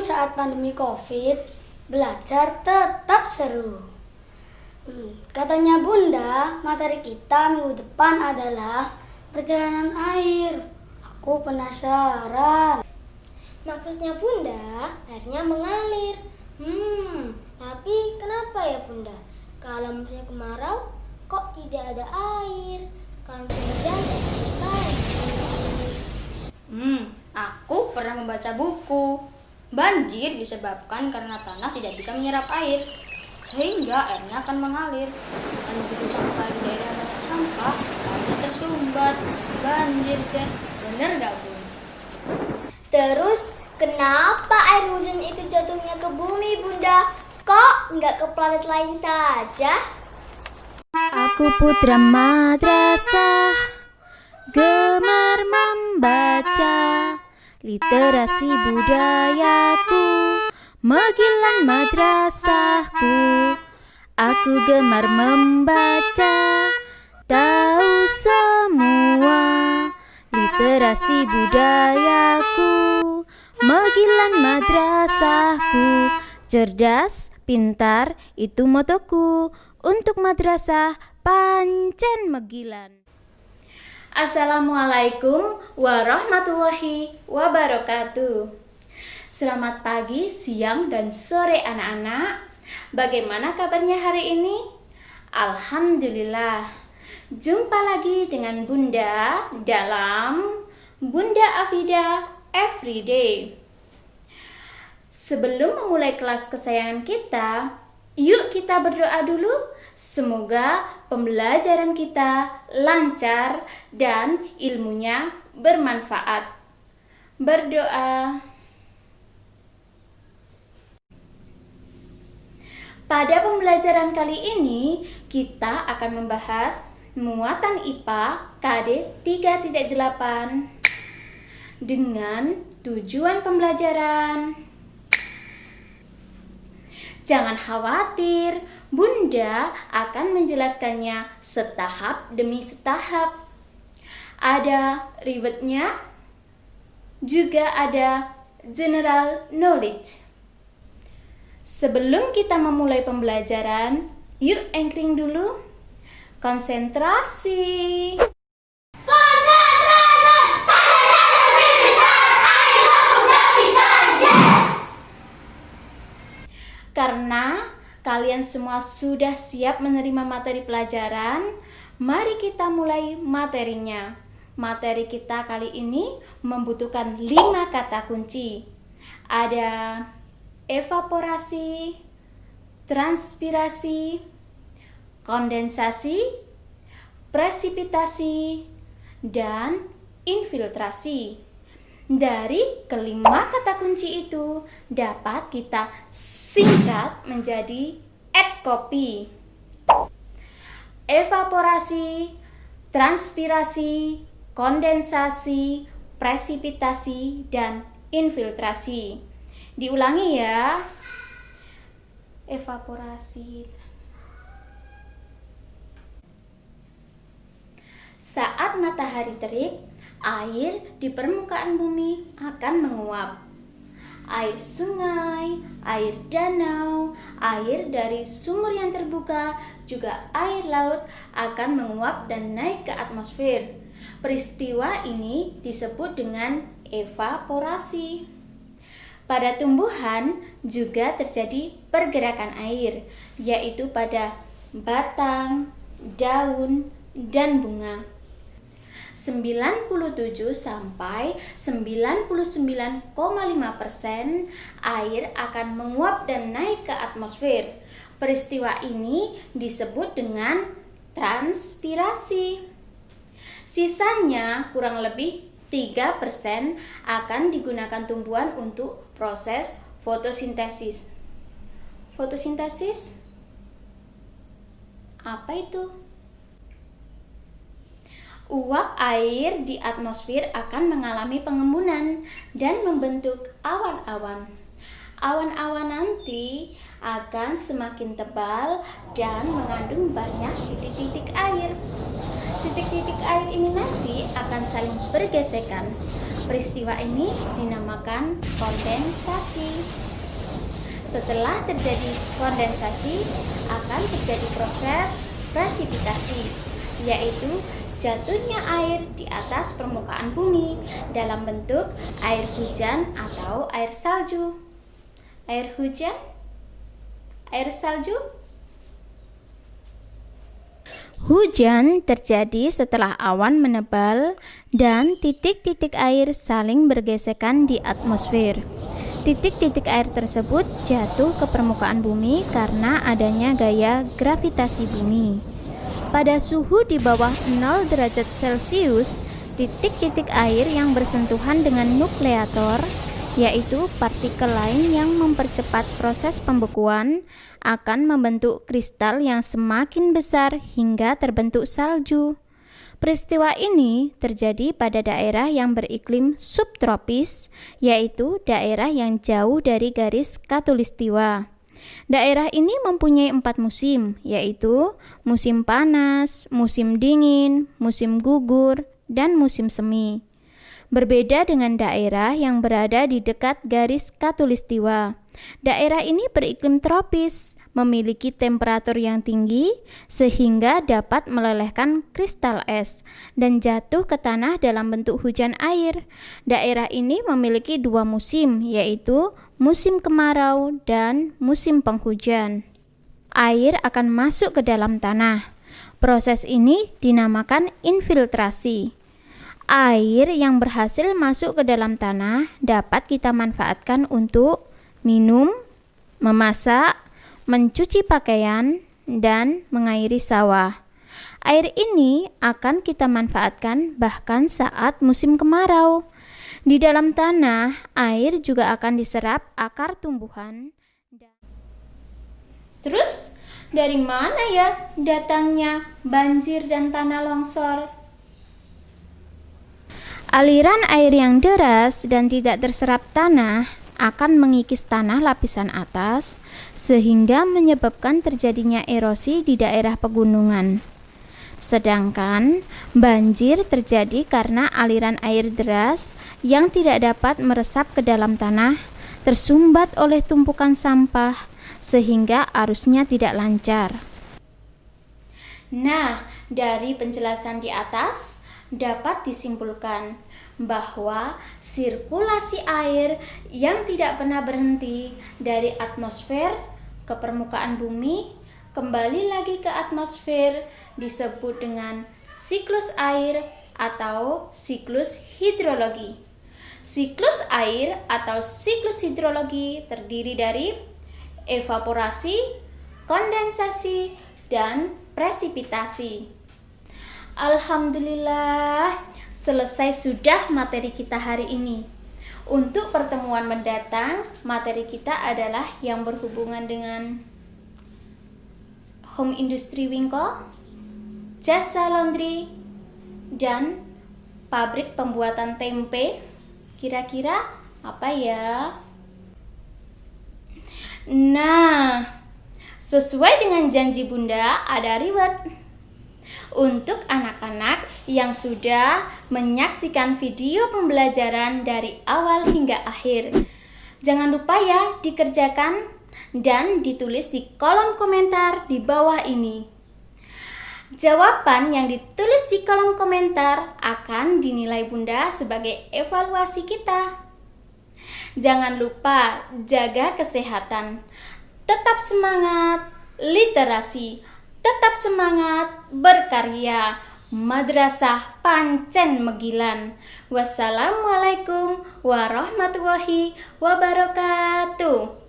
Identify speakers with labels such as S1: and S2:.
S1: saat pandemi COVID, belajar tetap seru. Katanya Bunda, materi kita minggu depan adalah perjalanan air. Aku penasaran.
S2: Maksudnya Bunda, airnya mengalir. Tapi kenapa ya Bunda? Kalau musim kemarau, kok tidak ada air? Kalau musim hujan, ada air.
S3: Aku pernah membaca buku. Banjir disebabkan karena tanah tidak bisa menyerap air, sehingga airnya akan mengalir. Dan begitu sampai di daerah banyak sampah, airnya tersumbat. Banjir deh, bener gak Bun?
S2: Terus, kenapa air hujan itu jatuhnya ke bumi Bunda? Kok nggak ke planet lain saja?
S4: Aku putra madrasah, gemar membaca, literasi budayaku, Megillan madrasahku. Aku gemar membaca, tahu semua, literasi budayaku, Megillan madrasahku. Cerdas, pintar, itu motoku. Untuk madrasah pancen Megillan.
S3: Assalamualaikum warahmatullahi wabarakatuh. Selamat pagi, siang, dan sore anak-anak. Bagaimana kabarnya hari ini? Alhamdulillah. Jumpa lagi dengan Bunda dalam Bunda Afida Everyday. Sebelum memulai kelas kesayangan kita, yuk kita berdoa dulu. Semoga pembelajaran kita lancar dan ilmunya bermanfaat. Berdoa. Pada pembelajaran kali ini, kita akan membahas muatan IPA KD 3.8 dengan tujuan pembelajaran. Jangan khawatir, Bunda akan menjelaskannya setahap demi setahap. Ada ribetnya, juga ada general knowledge. Sebelum kita memulai pembelajaran, yuk anchoring dulu. Konsentrasi. Karena kalian semua sudah siap menerima materi pelajaran, mari kita mulai materinya. Materi kita kali ini membutuhkan 5 kata kunci. Ada evaporasi, transpirasi, kondensasi, presipitasi, dan infiltrasi. Dari kelima kata kunci itu dapat kita singkat menjadi EDCOPY. Evaporasi, transpirasi, kondensasi, presipitasi, dan infiltrasi. Diulangi ya. Evaporasi. Saat matahari terik, air di permukaan bumi akan menguap. Air sungai, air danau, air dari sumur yang terbuka, juga air laut akan menguap dan naik ke atmosfer. Peristiwa ini disebut dengan evaporasi. Pada tumbuhan juga terjadi pergerakan air, yaitu pada batang, daun, dan bunga. 97 sampai 99,5% air akan menguap dan naik ke atmosfer. Peristiwa ini disebut dengan transpirasi. Sisanya kurang lebih 3% akan digunakan tumbuhan untuk proses fotosintesis. Fotosintesis? Apa itu? Uap air di atmosfer akan mengalami pengembunan dan membentuk awan-awan. Awan-awan nanti akan semakin tebal dan mengandung banyak titik-titik air. Titik-titik air ini nanti akan saling bergesekan.
S4: Peristiwa ini dinamakan kondensasi. Setelah terjadi kondensasi, akan terjadi proses presipitasi, yaitu jatuhnya air di atas permukaan bumi dalam bentuk air hujan atau air salju. Air hujan, air salju. Hujan terjadi setelah awan menebal dan titik-titik air saling bergesekan di atmosfer. Titik-titik air tersebut jatuh ke permukaan bumi karena adanya gaya gravitasi bumi. Pada suhu di bawah 0 derajat Celcius, titik-titik air yang bersentuhan dengan nukleator, yaitu partikel lain yang mempercepat proses pembekuan, akan membentuk kristal yang semakin besar hingga terbentuk salju. Peristiwa ini terjadi pada daerah yang beriklim subtropis, yaitu daerah yang jauh dari garis khatulistiwa. Daerah ini mempunyai 4 musim, yaitu musim panas, musim dingin, musim gugur, dan musim semi. Berbeda dengan daerah yang berada di dekat garis khatulistiwa. Daerah ini beriklim tropis, memiliki temperatur yang tinggi sehingga dapat melelehkan kristal es dan jatuh ke tanah dalam bentuk hujan air. Daerah ini memiliki 2 musim, yaitu musim kemarau dan musim penghujan. Air akan masuk ke dalam tanah. Proses ini dinamakan infiltrasi. Air yang berhasil masuk ke dalam tanah dapat kita manfaatkan untuk minum, memasak, mencuci pakaian, dan mengairi sawah. Air ini akan kita manfaatkan bahkan saat musim kemarau. Di dalam tanah, air juga akan diserap akar tumbuhan. Terus, dari mana ya datangnya banjir dan tanah longsor? Aliran air yang deras dan tidak terserap tanah akan mengikis tanah lapisan atas, sehingga menyebabkan terjadinya erosi di daerah pegunungan. Sedangkan banjir terjadi karena aliran air deras yang tidak dapat meresap ke dalam tanah, tersumbat oleh tumpukan sampah, sehingga arusnya tidak lancar. Nah, dari penjelasan di atas dapat disimpulkan bahwa sirkulasi air yang tidak pernah berhenti dari atmosfer ke permukaan bumi kembali lagi ke atmosfer disebut dengan siklus air atau siklus hidrologi. Siklus air atau siklus hidrologi terdiri dari evaporasi, kondensasi, dan presipitasi. Alhamdulillah, selesai sudah materi kita hari ini. Untuk pertemuan mendatang, materi kita adalah yang berhubungan dengan home industry Wingko, jasa laundry, dan pabrik pembuatan tempe. Kira-kira apa ya? Nah, sesuai dengan janji Bunda, ada reward untuk anak-anak yang sudah menyaksikan video pembelajaran dari awal hingga akhir. Jangan lupa ya dikerjakan dan ditulis di kolom komentar di bawah ini. Jawaban yang ditulis di kolom komentar akan dinilai Bunda sebagai evaluasi kita. Jangan lupa jaga kesehatan. Tetap semangat literasi. Tetap semangat berkarya. Madrasah Pancen Megilan. Wassalamualaikum warahmatullahi wabarakatuh.